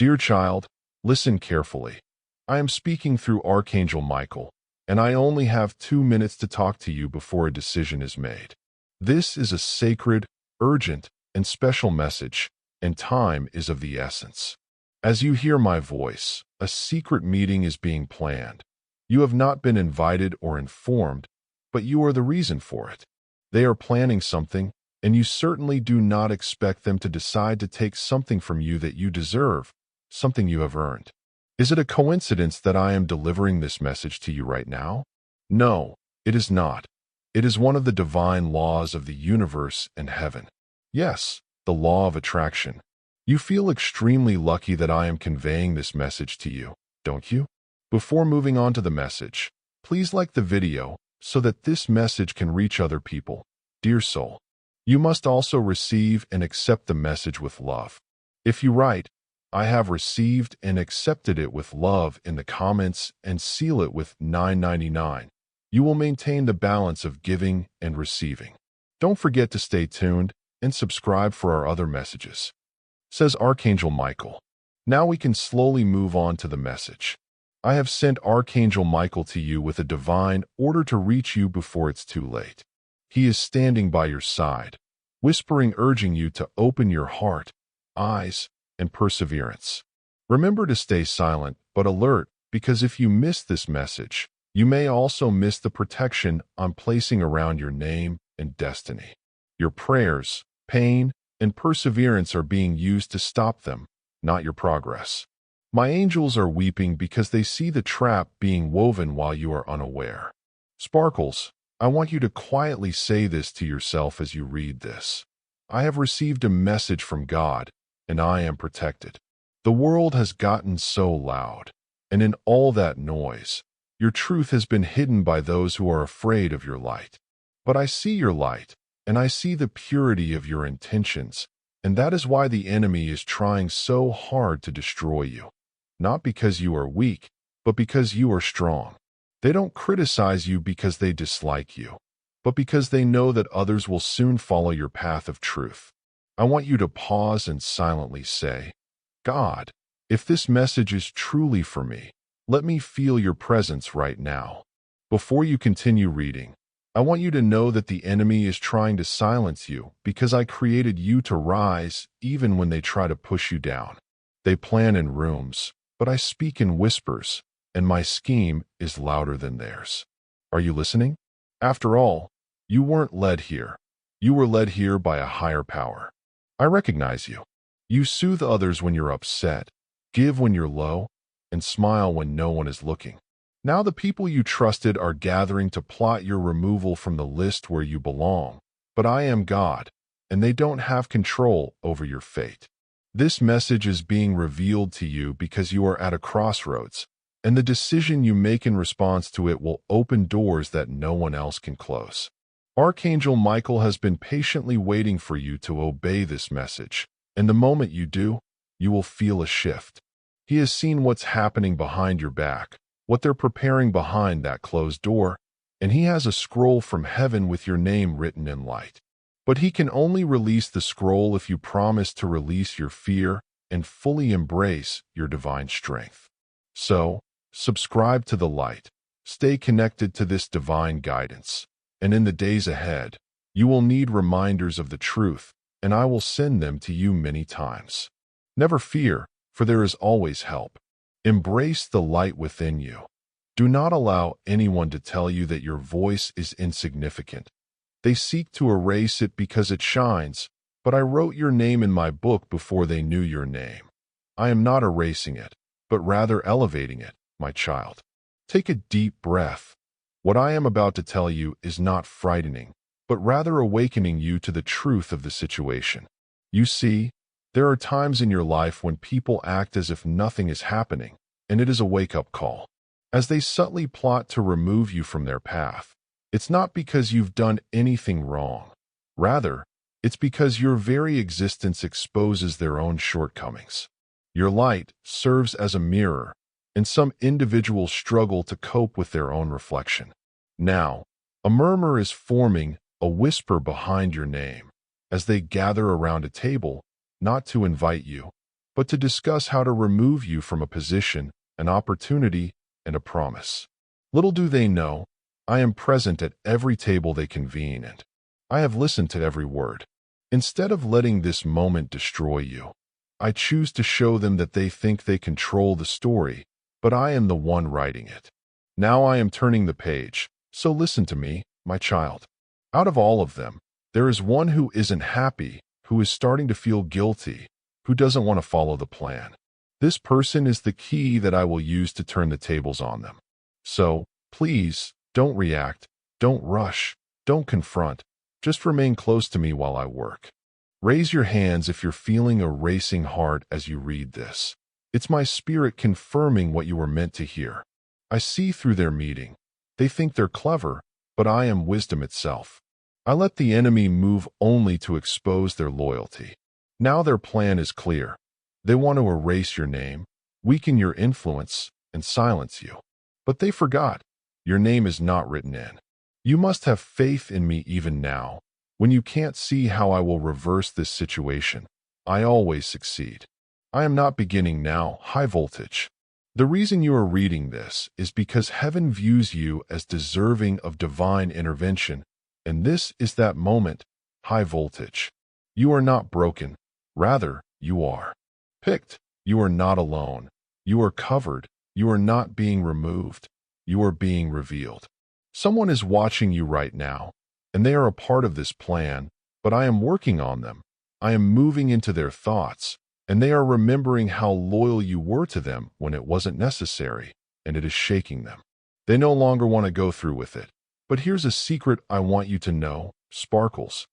Dear child, listen carefully. I am speaking through Archangel Michael, and I only have 2 minutes to talk to you before a decision is made. This is a sacred, urgent, and special message, and time is of the essence. As you hear my voice, a secret meeting is being planned. You have not been invited or informed, but you are the reason for it. They are planning something, and you certainly do not expect them to decide to take something from you that you deserve, something you have earned. Is it a coincidence that I am delivering this message to you right now? No, it is not. It is one of the divine laws of the universe and heaven. Yes, the law of attraction. You feel extremely lucky that I am conveying this message to you, don't you? Before moving on to the message, please like the video so that this message can reach other people. Dear soul, you must also receive and accept the message with love. If you write, "I have received and accepted it with love" in the comments and seal it with 999, you will maintain the balance of giving and receiving. Don't forget to stay tuned and subscribe for our other messages. Says Archangel Michael. Now we can slowly move on to the message. I have sent Archangel Michael to you with a divine order to reach you before it's too late. He is standing by your side, whispering, urging you to open your heart, eyes, and perseverance. Remember to stay silent but alert, because if you miss this message, you may also miss the protection I'm placing around your name and destiny. Your prayers, pain, and perseverance are being used to stop them, not your progress. My angels are weeping because they see the trap being woven while you are unaware. Sparkles, I want you to quietly say this to yourself as you read this. I have received a message from God, and I am protected. The world has gotten so loud, and in all that noise, your truth has been hidden by those who are afraid of your light. But I see your light, and I see the purity of your intentions, and that is why the enemy is trying so hard to destroy you. Not because you are weak, but because you are strong. They don't criticize you because they dislike you, but because they know that others will soon follow your path of truth. I want you to pause and silently say, God, if this message is truly for me, let me feel your presence right now. Before you continue reading, I want you to know that the enemy is trying to silence you because I created you to rise even when they try to push you down. They plan in rooms, but I speak in whispers, and my scheme is louder than theirs. Are you listening? After all, you weren't led here. You were led here by a higher power. I recognize you. You soothe others when you're upset, give when you're low, and smile when no one is looking. Now the people you trusted are gathering to plot your removal from the list where you belong, but I am God, and they don't have control over your fate. This message is being revealed to you because you are at a crossroads, and the decision you make in response to it will open doors that no one else can close. Archangel Michael has been patiently waiting for you to obey this message, and the moment you do, you will feel a shift. He has seen what's happening behind your back, what they're preparing behind that closed door, and he has a scroll from heaven with your name written in light. But he can only release the scroll if you promise to release your fear and fully embrace your divine strength. So, subscribe to the light, stay connected to this divine guidance, and in the days ahead, you will need reminders of the truth, and I will send them to you many times. Never fear, for there is always help. Embrace the light within you. Do not allow anyone to tell you that your voice is insignificant. They seek to erase it because it shines, but I wrote your name in my book before they knew your name. I am not erasing it, but rather elevating it, my child. Take a deep breath. What I am about to tell you is not frightening, but rather awakening you to the truth of the situation. You see, there are times in your life when people act as if nothing is happening, and it is a wake-up call. As they subtly plot to remove you from their path, it's not because you've done anything wrong. Rather, it's because your very existence exposes their own shortcomings. Your light serves as a mirror, and some individuals struggle to cope with their own reflection. Now, a murmur is forming, a whisper behind your name, as they gather around a table, not to invite you, but to discuss how to remove you from a position, an opportunity, and a promise. Little do they know, I am present at every table they convene, and I have listened to every word. Instead of letting this moment destroy you, I choose to show them that they think they control the story, but I am the one writing it. Now I am turning the page, so listen to me, my child. Out of all of them, there is one who isn't happy, who is starting to feel guilty, who doesn't want to follow the plan. This person is the key that I will use to turn the tables on them. So, please, don't react, don't rush, don't confront. Just remain close to me while I work. Raise your hands if you're feeling a racing heart as you read this. It's my spirit confirming what you were meant to hear. I see through their meeting. They think they're clever, but I am wisdom itself. I let the enemy move only to expose their loyalty. Now their plan is clear. They want to erase your name, weaken your influence, and silence you. But they forgot. Your name is not written in. You must have faith in me even now. When you can't see how I will reverse this situation, I always succeed. I am not beginning now, high voltage. The reason you are reading this is because heaven views you as deserving of divine intervention, and this is that moment, high voltage. You are not broken. Rather, you are picked. You are not alone. You are covered. You are not being removed. You are being revealed. Someone is watching you right now, and they are a part of this plan, but I am working on them. I am moving into their thoughts, and they are remembering how loyal you were to them when it wasn't necessary, and it is shaking them. They no longer want to go through with it. But here's a secret I want you to know, Sparkles.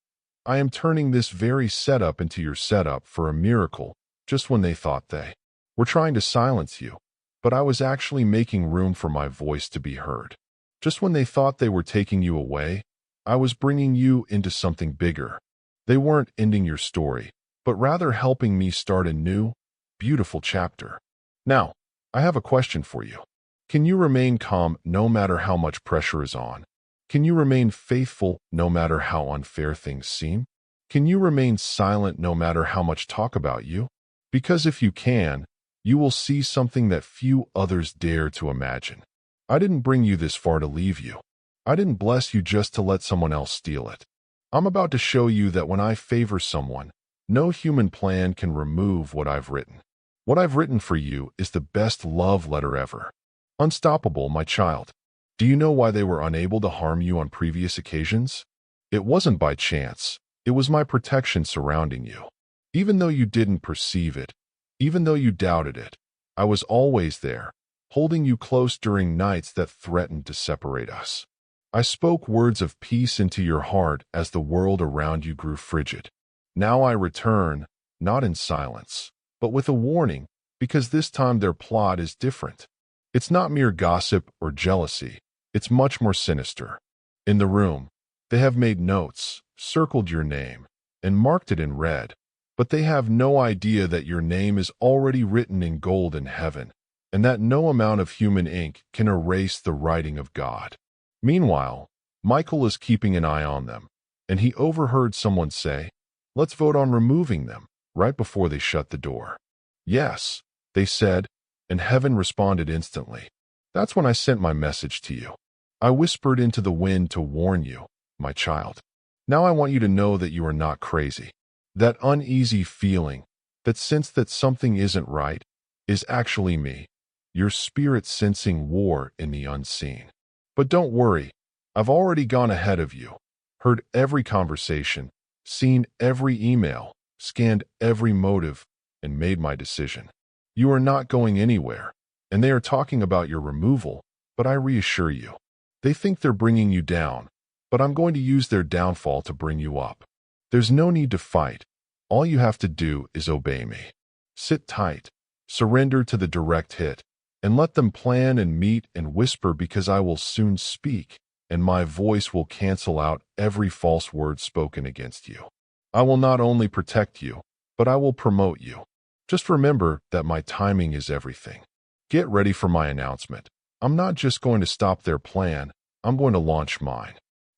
I am turning this very setup into your setup for a miracle, just when they thought they were trying to silence you. But I was actually making room for my voice to be heard. Just when they thought they were taking you away, I was bringing you into something bigger. They weren't ending your story, but rather helping me start a new, beautiful chapter. Now, I have a question for you. Can you remain calm no matter how much pressure is on? Can you remain faithful no matter how unfair things seem? Can you remain silent no matter how much talk about you? Because if you can, you will see something that few others dare to imagine. I didn't bring you this far to leave you. I didn't bless you just to let someone else steal it. I'm about to show you that when I favor someone, no human plan can remove what I've written. What I've written for you is the best love letter ever. Unstoppable, my child. Do you know why they were unable to harm you on previous occasions? It wasn't by chance. It was my protection surrounding you. Even though you didn't perceive it, even though you doubted it, I was always there, holding you close during nights that threatened to separate us. I spoke words of peace into your heart as the world around you grew frigid. Now I return, not in silence, but with a warning, because this time their plot is different. It's not mere gossip or jealousy. It's much more sinister. In the room, they have made notes, circled your name, and marked it in red, but they have no idea that your name is already written in gold in heaven, and that no amount of human ink can erase the writing of God. Meanwhile, Michael is keeping an eye on them, and he overheard someone say, "Let's vote on removing them," right before they shut the door. "Yes," they said, and heaven responded instantly. That's when I sent my message to you. I whispered into the wind to warn you, my child. Now I want you to know that you are not crazy. That uneasy feeling, that sense that something isn't right, is actually me, your spirit sensing war in the unseen. But don't worry, I've already gone ahead of you, heard every conversation, seen every email, scanned every motive, and made my decision. You are not going anywhere, and they are talking about your removal, but I reassure you. They think they're bringing you down, but I'm going to use their downfall to bring you up. There's no need to fight. All you have to do is obey me. Sit tight, surrender to the direct hit, and let them plan and meet and whisper, because I will soon speak, and my voice will cancel out every false word spoken against you. I will not only protect you, but I will promote you. Just remember that my timing is everything. Get ready for my announcement. I'm not just going to stop their plan, I'm going to launch mine.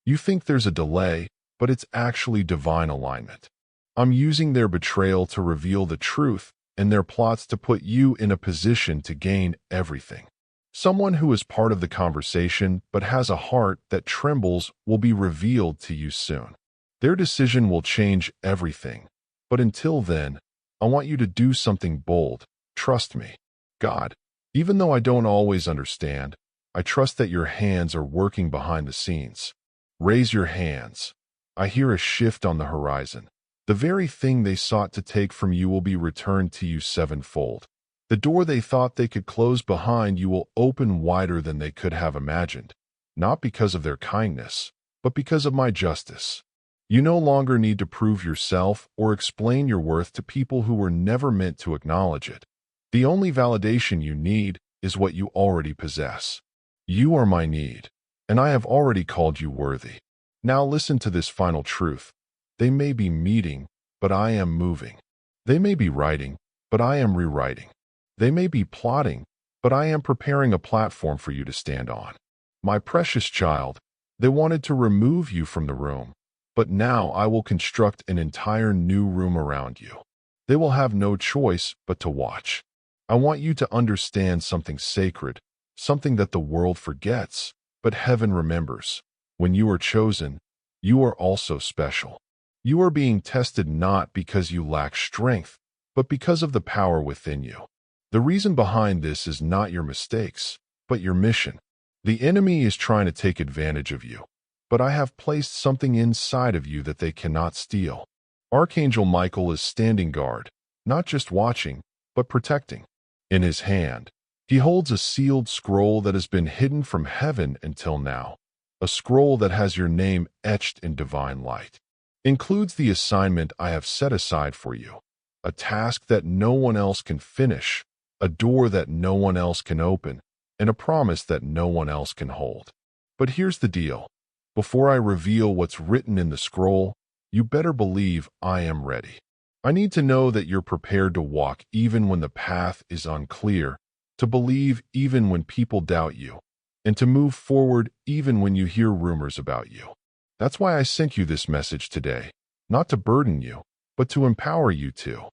You think there's a delay, but it's actually divine alignment. I'm using their betrayal to reveal the truth, and their plots to put you in a position to gain everything. Someone who is part of the conversation but has a heart that trembles will be revealed to you soon. Their decision will change everything. But until then, I want you to do something bold. Trust me. God, even though I don't always understand, I trust that your hands are working behind the scenes. Raise your hands. I hear a shift on the horizon. The very thing they sought to take from you will be returned to you sevenfold. The door they thought they could close behind you will open wider than they could have imagined, not because of their kindness, but because of my justice. You no longer need to prove yourself or explain your worth to people who were never meant to acknowledge it. The only validation you need is what you already possess. You are my need, and I have already called you worthy. Now listen to this final truth. They may be meeting, but I am moving. They may be writing, but I am rewriting. They may be plotting, but I am preparing a platform for you to stand on. My precious child, they wanted to remove you from the room, but now I will construct an entire new room around you. They will have no choice but to watch. I want you to understand something sacred, something that the world forgets, but heaven remembers. When you are chosen, you are also special. You are being tested not because you lack strength, but because of the power within you. The reason behind this is not your mistakes, but your mission. The enemy is trying to take advantage of you, but I have placed something inside of you that they cannot steal. Archangel Michael is standing guard, not just watching, but protecting. In his hand, he holds a sealed scroll that has been hidden from heaven until now, a scroll that has your name etched in divine light. Includes the assignment I have set aside for you, a task that no one else can finish, a door that no one else can open, and a promise that no one else can hold. But here's the deal. Before I reveal what's written in the scroll, you better believe I am ready. I need to know that you're prepared to walk even when the path is unclear, to believe even when people doubt you, and to move forward even when you hear rumors about you. That's why I sent you this message today, not to burden you, but to empower you to.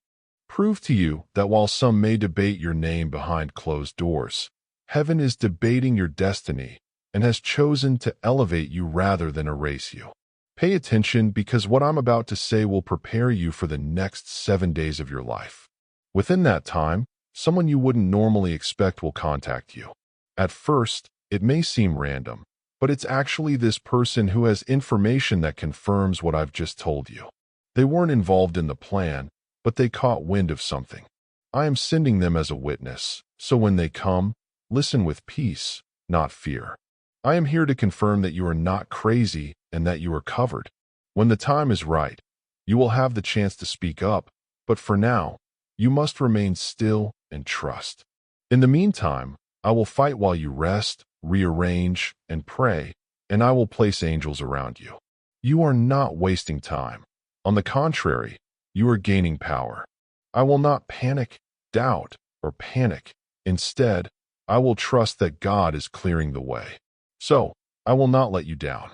Prove to you that while some may debate your name behind closed doors, heaven is debating your destiny and has chosen to elevate you rather than erase you. Pay attention because what I'm about to say will prepare you for the next 7 days of your life. Within that time, someone you wouldn't normally expect will contact you. At first, it may seem random, but it's actually this person who has information that confirms what I've just told you. They weren't involved in the plan, but they caught wind of something. I am sending them as a witness, so when they come, listen with peace, not fear. I am here to confirm that you are not crazy and that you are covered. When the time is right, you will have the chance to speak up, but for now, you must remain still and trust. In the meantime, I will fight while you rest, rearrange, and pray, and I will place angels around you. You are not wasting time. On the contrary, you are gaining power. I will not panic, doubt, or panic. Instead, I will trust that God is clearing the way. So, I will not let you down.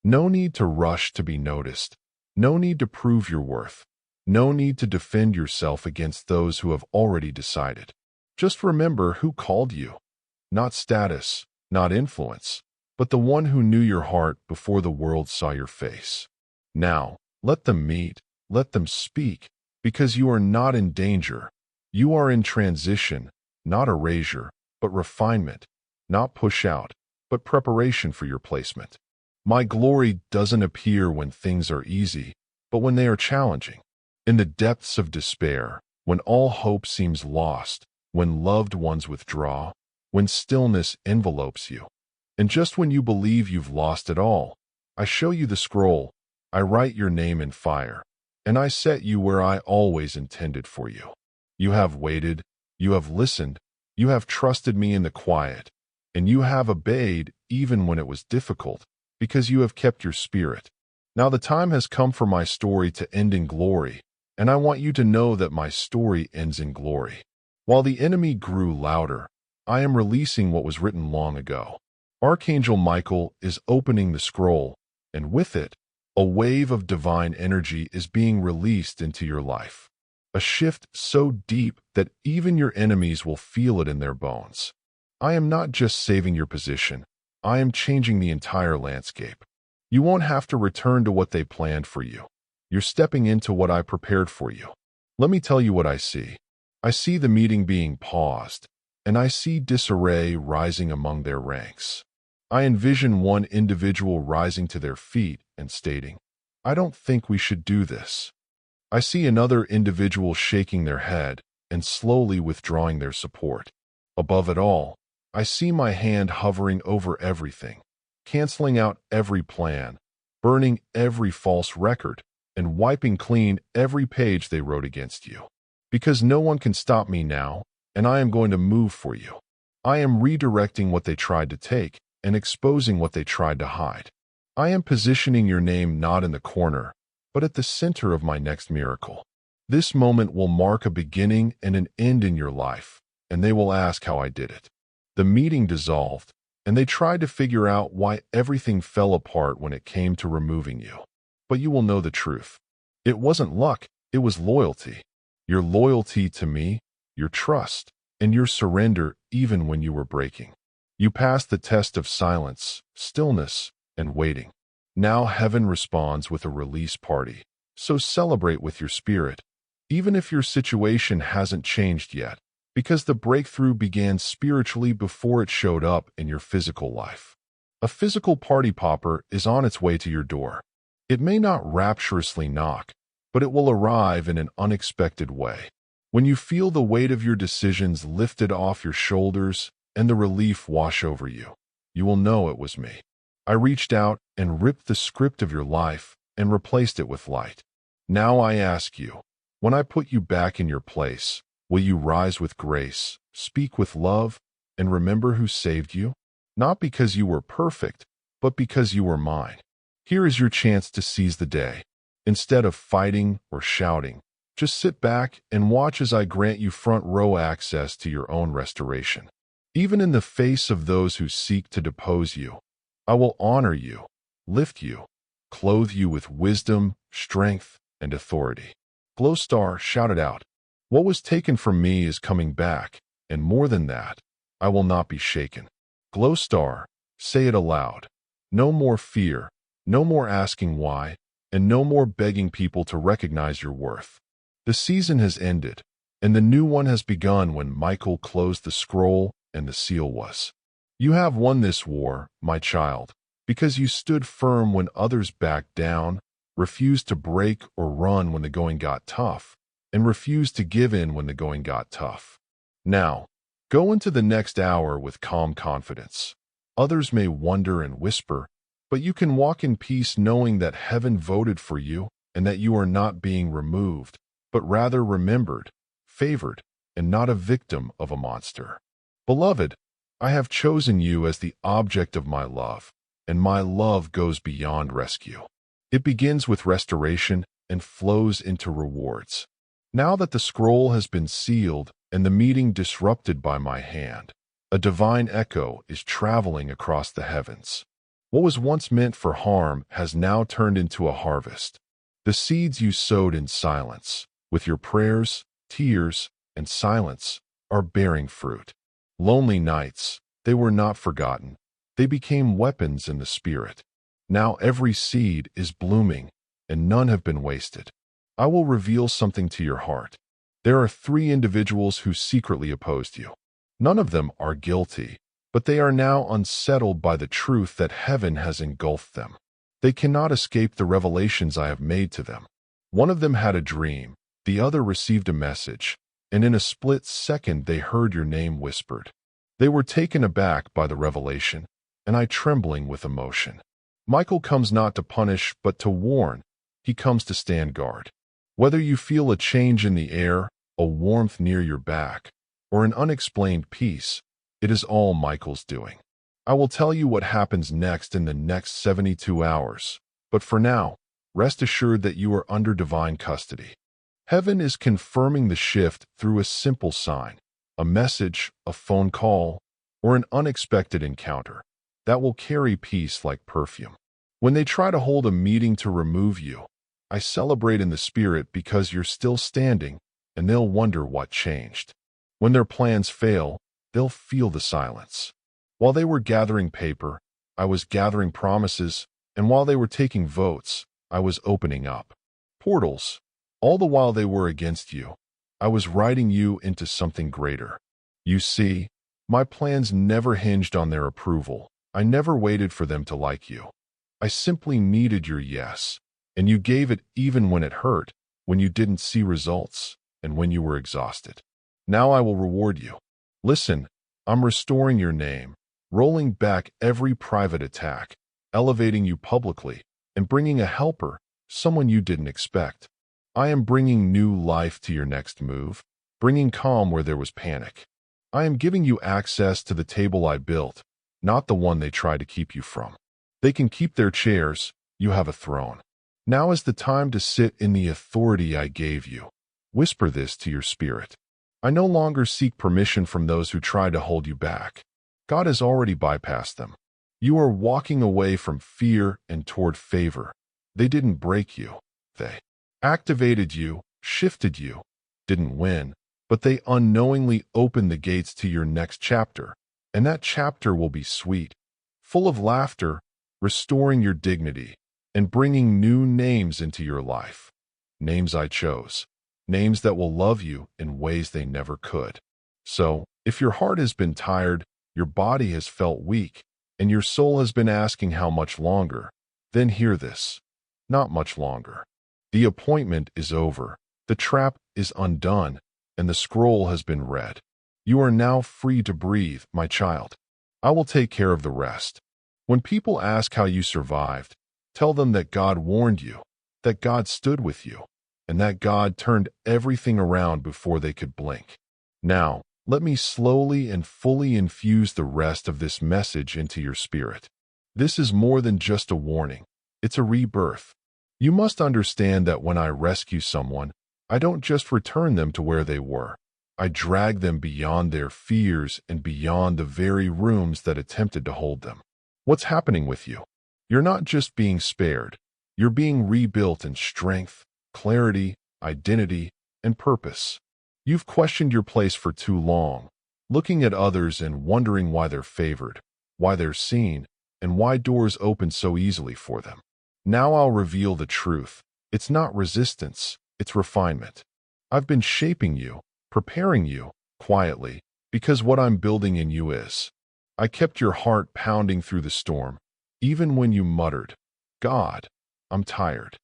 No need to rush to be noticed. No need to prove your worth. No need to defend yourself against those who have already decided. Just remember who called you. Not status, not influence, but the one who knew your heart before the world saw your face. Now, let them meet, let them speak, because you are not in danger. You are in transition, not erasure, but refinement, not push out, but preparation for your placement. My glory doesn't appear when things are easy, but when they are challenging. In the depths of despair, when all hope seems lost, when loved ones withdraw, when stillness envelopes you. And just when you believe you've lost it all, I show you the scroll, I write your name in fire, and I set you where I always intended for you. You have waited, you have listened, you have trusted me in the quiet, and you have obeyed even when it was difficult, because you have kept your spirit. Now the time has come for my story to end in glory, and I want you to know that my story ends in glory. While the enemy grew louder, I am releasing what was written long ago. Archangel Michael is opening the scroll, and with it, a wave of divine energy is being released into your life. a shift so deep that even your enemies will feel it in their bones. I am not just saving your position, I am changing the entire landscape. You won't have to return to what they planned for you. You're stepping into what I prepared for you. Let me tell you what I see. I see the meeting being paused, and I see disarray rising among their ranks. I envision one individual rising to their feet and stating, "I don't think we should do this." I see another individual shaking their head and slowly withdrawing their support. Above it all, I see my hand hovering over everything, canceling out every plan, burning every false record, and wiping clean every page they wrote against you. Because no one can stop me now, and I am going to move for you. I am redirecting what they tried to take and exposing what they tried to hide. I am positioning your name not in the corner, but at the center of my next miracle. This moment will mark a beginning and an end in your life, and they will ask how I did it. The meeting dissolved, and they tried to figure out why everything fell apart when it came to removing you. But you will know the truth. It wasn't luck, it was loyalty. Your loyalty to me, your trust, and your surrender even when you were breaking. You passed the test of silence, stillness, and waiting. Now heaven responds with a release party. So celebrate with your spirit, even if your situation hasn't changed yet, because the breakthrough began spiritually before it showed up in your physical life. A physical party popper is on its way to your door. It may not rapturously knock, but it will arrive in an unexpected way. When you feel the weight of your decisions lifted off your shoulders and the relief wash over you, you will know it was me. I reached out and ripped the script of your life and replaced it with light. Now I ask you, when I put you back in your place, will you rise with grace, speak with love, and remember who saved you? Not because you were perfect, but because you were mine. Here is your chance to seize the day. Instead of fighting or shouting, just sit back and watch as I grant you front row access to your own restoration. Even in the face of those who seek to depose you, I will honor you, lift you, clothe you with wisdom, strength, and authority. Glow Star shouted out, "What was taken from me is coming back, and more than that, I will not be shaken." Glow Star, say it aloud. No more fear, no more asking why, and no more begging people to recognize your worth. The season has ended, and the new one has begun when Michael closed the scroll and the seal was. You have won this war, my child, because you stood firm when others backed down, refused to break or run when the going got tough, and refused to give in when the going got tough. Now, go into the next hour with calm confidence. Others may wonder and whisper, but you can walk in peace knowing that heaven voted for you and that you are not being removed, but rather remembered, favored, and not a victim of a monster. Beloved, I have chosen you as the object of my love, and my love goes beyond rescue. It begins with restoration and flows into rewards. Now that the scroll has been sealed and the meeting disrupted by my hand, a divine echo is traveling across the heavens. What was once meant for harm has now turned into a harvest. The seeds you sowed in silence, with your prayers, tears, and silence, are bearing fruit. Lonely nights, they were not forgotten. They became weapons in the spirit. Now every seed is blooming, and none have been wasted. I will reveal something to your heart. There are 3 individuals who secretly opposed you. None of them are guilty, but they are now unsettled by the truth that heaven has engulfed them. They cannot escape the revelations I have made to them. One of them had a dream, the other received a message, and in a split second they heard your name whispered. They were taken aback by the revelation, and I trembling with emotion. Michael comes not to punish, but to warn. He comes to stand guard. Whether you feel a change in the air, a warmth near your back, or an unexplained peace, it is all Michael's doing. I will tell you what happens next in the next 72 hours, but for now, rest assured that you are under divine custody. Heaven is confirming the shift through a simple sign, a message, a phone call, or an unexpected encounter that will carry peace like perfume. When they try to hold a meeting to remove you, I celebrate in the spirit because you're still standing, and they'll wonder what changed. When their plans fail, they'll feel the silence. While they were gathering paper, I was gathering promises, and while they were taking votes, I was opening up portals. All the while they were against you, I was writing you into something greater. You see, my plans never hinged on their approval. I never waited for them to like you. I simply needed your yes, and you gave it even when it hurt, when you didn't see results, and when you were exhausted. Now I will reward you. Listen, I'm restoring your name, rolling back every private attack, elevating you publicly, and bringing a helper, someone you didn't expect. I am bringing new life to your next move, bringing calm where there was panic. I am giving you access to the table I built, not the one they try to keep you from. They can keep their chairs, you have a throne. Now is the time to sit in the authority I gave you. Whisper this to your spirit. I no longer seek permission from those who try to hold you back. God has already bypassed them. You are walking away from fear and toward favor. They didn't break you. They activated you, shifted you, didn't win, but they unknowingly opened the gates to your next chapter. And that chapter will be sweet, full of laughter, restoring your dignity, and bringing new names into your life. Names I chose. Names that will love you in ways they never could. So, if your heart has been tired, your body has felt weak, and your soul has been asking how much longer, then hear this. Not much longer. The appointment is over, the trap is undone, and the scroll has been read. You are now free to breathe, my child. I will take care of the rest. When people ask how you survived, tell them that God warned you, that God stood with you, and that God turned everything around before they could blink. Now, let me slowly and fully infuse the rest of this message into your spirit. This is more than just a warning. It's a rebirth. You must understand that when I rescue someone, I don't just return them to where they were. I drag them beyond their fears and beyond the very rooms that attempted to hold them. What's happening with you? You're not just being spared. You're being rebuilt in strength, clarity, identity, and purpose. You've questioned your place for too long, looking at others and wondering why they're favored, why they're seen, and why doors open so easily for them. Now I'll reveal the truth. It's not resistance, it's refinement. I've been shaping you, preparing you, quietly, because what I'm building in you is. I kept your heart pounding through the storm, even when you muttered, God, I'm tired.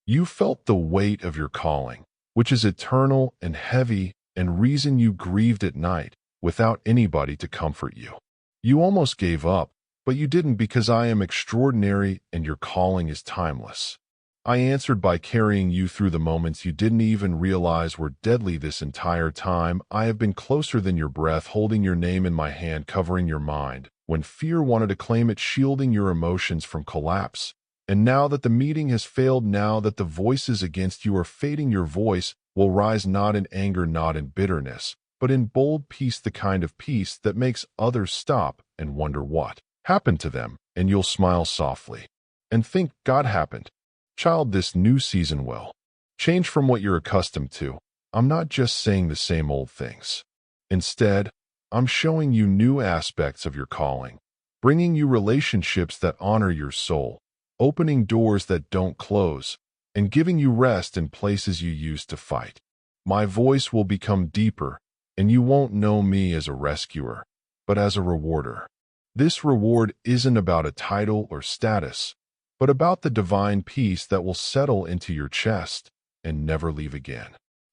You felt the weight of your calling, which is eternal and heavy and reason you grieved at night without anybody to comfort you. You almost gave up, but you didn't because I am extraordinary and your calling is timeless. I answered by carrying you through the moments you didn't even realize were deadly this entire time. I have been closer than your breath, holding your name in my hand, covering your mind, when fear wanted to claim it, shielding your emotions from collapse. And now that the meeting has failed, now that the voices against you are fading, your voice will rise not in anger, not in bitterness, but in bold peace, the kind of peace that makes others stop and wonder what happened to them, and you'll smile softly and think, God happened. Child, this new season will change from what you're accustomed to. I'm not just saying the same old things. Instead, I'm showing you new aspects of your calling, bringing you relationships that honor your soul, opening doors that don't close, and giving you rest in places you used to fight. My voice will become deeper, and you won't know me as a rescuer, but as a rewarder. This reward isn't about a title or status, but about the divine peace that will settle into your chest and never leave again.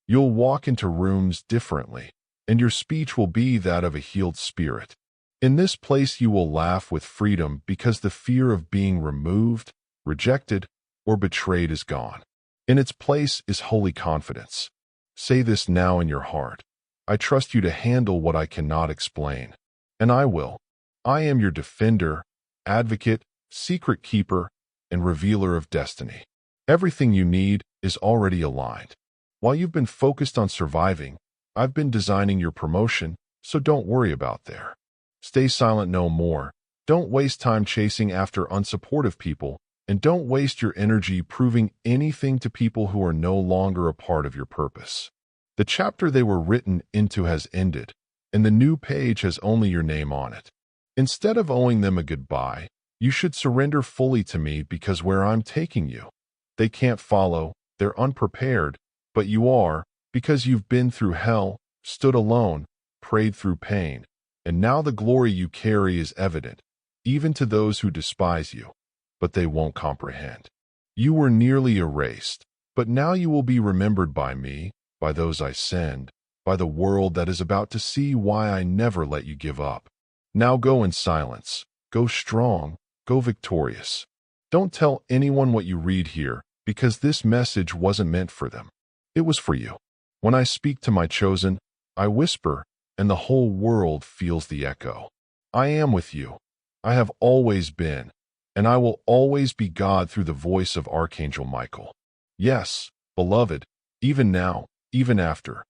You'll walk into rooms differently, and your speech will be that of a healed spirit. In this place you will laugh with freedom because the fear of being removed, rejected, or betrayed is gone. In its place is holy confidence. Say this now in your heart. I trust you to handle what I cannot explain. And I will. I am your defender, advocate, secret keeper, and revealer of destiny. Everything you need is already aligned. While you've been focused on surviving, I've been designing your promotion, so don't worry about there. Stay silent no more. Don't waste time chasing after unsupportive people, and don't waste your energy proving anything to people who are no longer a part of your purpose. The chapter they were written into has ended, and the new page has only your name on it. Instead of owing them a goodbye, you should surrender fully to me because where I'm taking you, they can't follow, they're unprepared, but you are, because you've been through hell, stood alone, prayed through pain, and now the glory you carry is evident, even to those who despise you, but they won't comprehend. You were nearly erased, but now you will be remembered by me, by those I send, by the world that is about to see why I never let you give up. Now go in silence, go strong, go victorious. Don't tell anyone what you read here, because this message wasn't meant for them. It was for you. When I speak to my chosen, I whisper, and the whole world feels the echo. I am with you. I have always been, and I will always be God through the voice of Archangel Michael. Yes, beloved, even now, even after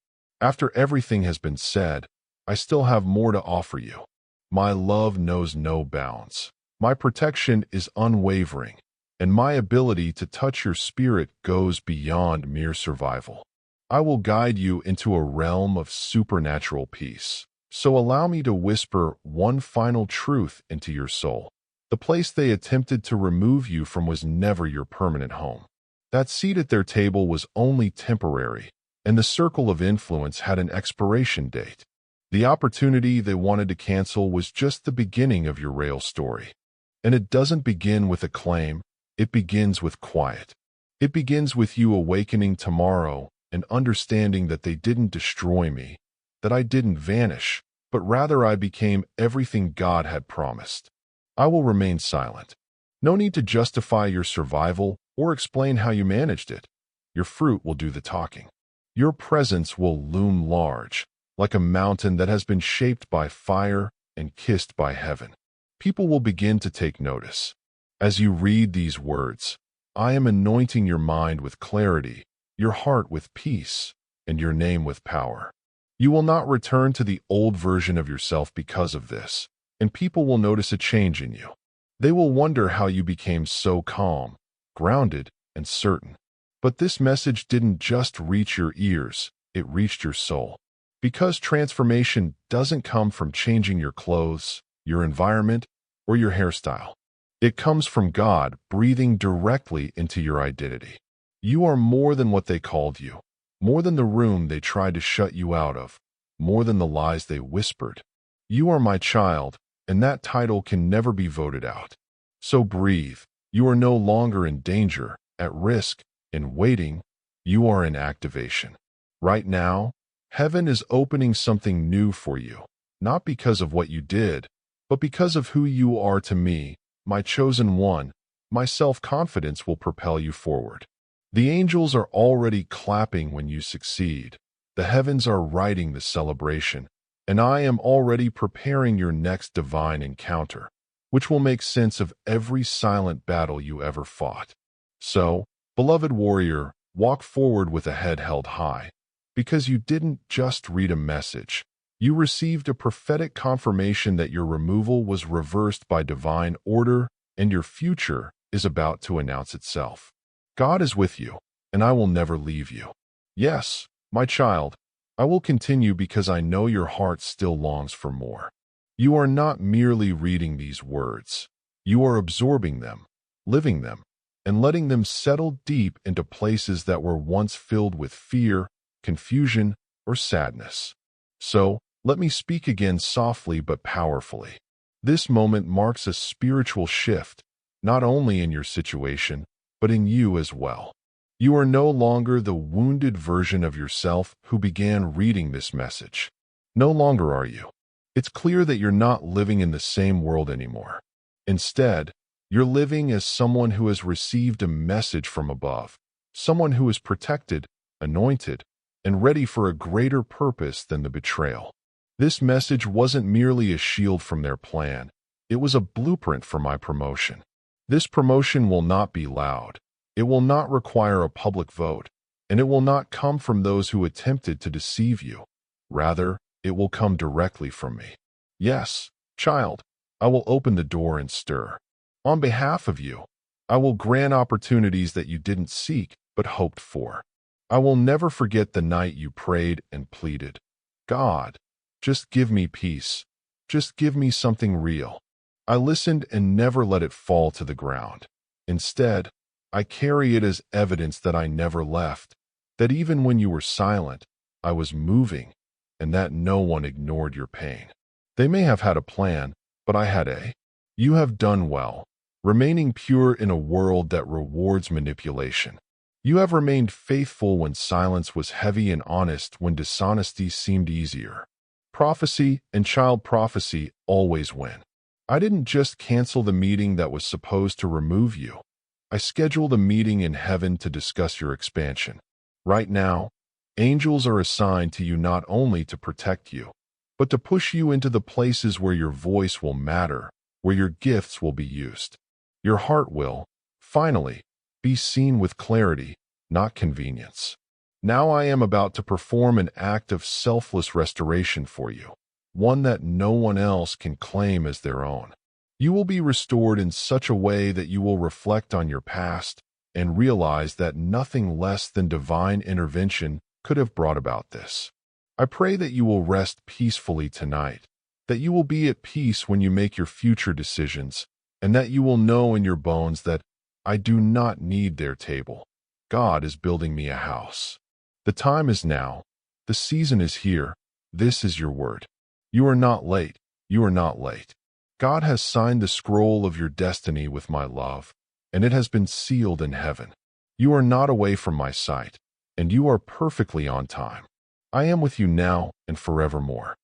everything has been said, I still have more to offer you. My love knows no bounds. My protection is unwavering, and my ability to touch your spirit goes beyond mere survival. I will guide you into a realm of supernatural peace. So allow me to whisper one final truth into your soul. The place they attempted to remove you from was never your permanent home. That seat at their table was only temporary, and the circle of influence had an expiration date. The opportunity they wanted to cancel was just the beginning of your real story. And it doesn't begin with acclaim, it begins with quiet. It begins with you awakening tomorrow and understanding that they didn't destroy me, that I didn't vanish, but rather I became everything God had promised. I will remain silent. No need to justify your survival or explain how you managed it. Your fruit will do the talking. Your presence will loom large, like a mountain that has been shaped by fire and kissed by heaven. People will begin to take notice. As you read these words, I am anointing your mind with clarity, your heart with peace, and your name with power. You will not return to the old version of yourself because of this, and people will notice a change in you. They will wonder how you became so calm, grounded, and certain. But this message didn't just reach your ears, it reached your soul. Because transformation doesn't come from changing your clothes, your environment, or your hairstyle. It comes from God breathing directly into your identity. You are more than what they called you, more than the room they tried to shut you out of, more than the lies they whispered. You are my child, and that title can never be voted out. So breathe. You are no longer in danger, at risk, in waiting. You are in activation. Right now, heaven is opening something new for you, not because of what you did, but because of who you are to me, my chosen one. My self-confidence will propel you forward. The angels are already clapping when you succeed. The heavens are writing the celebration, and I am already preparing your next divine encounter, which will make sense of every silent battle you ever fought. So, beloved warrior, walk forward with a head held high, because you didn't just read a message. You received a prophetic confirmation that your removal was reversed by divine order, and your future is about to announce itself. God is with you, and I will never leave you. Yes, my child, I will continue because I know your heart still longs for more. You are not merely reading these words. You are absorbing them, living them, and letting them settle deep into places that were once filled with fear, confusion, or sadness. So, let me speak again softly but powerfully. This moment marks a spiritual shift, not only in your situation, but in you as well. You are no longer the wounded version of yourself who began reading this message. No longer are you. It's clear that you're not living in the same world anymore. Instead, you're living as someone who has received a message from above, someone who is protected, anointed, and ready for a greater purpose than the betrayal. This message wasn't merely a shield from their plan. It was a blueprint for my promotion. This promotion will not be loud. It will not require a public vote, and it will not come from those who attempted to deceive you. Rather, it will come directly from me. Yes, child, I will open the door and stir. On behalf of you, I will grant opportunities that you didn't seek but hoped for. I will never forget the night you prayed and pleaded. God, just give me peace. Just give me something real. I listened and never let it fall to the ground. Instead, I carry it as evidence that I never left, that even when you were silent, I was moving, and that no one ignored your pain. They may have had a plan, but I had a. You have done well, remaining pure in a world that rewards manipulation. You have remained faithful when silence was heavy and honest when dishonesty seemed easier. Prophecy and child prophecy always win. I didn't just cancel the meeting that was supposed to remove you. I scheduled a meeting in heaven to discuss your expansion. Right now, angels are assigned to you not only to protect you, but to push you into the places where your voice will matter, where your gifts will be used. Your heart will, finally, be seen with clarity, not convenience. Now I am about to perform an act of selfless restoration for you, one that no one else can claim as their own. You will be restored in such a way that you will reflect on your past and realize that nothing less than divine intervention could have brought about this. I pray that you will rest peacefully tonight, that you will be at peace when you make your future decisions, and that you will know in your bones that I do not need their table. God is building me a house. The time is now. The season is here. This is your word. You are not late. You are not late. God has signed the scroll of your destiny with my love, and it has been sealed in heaven. You are not away from my sight, and you are perfectly on time. I am with you now and forevermore.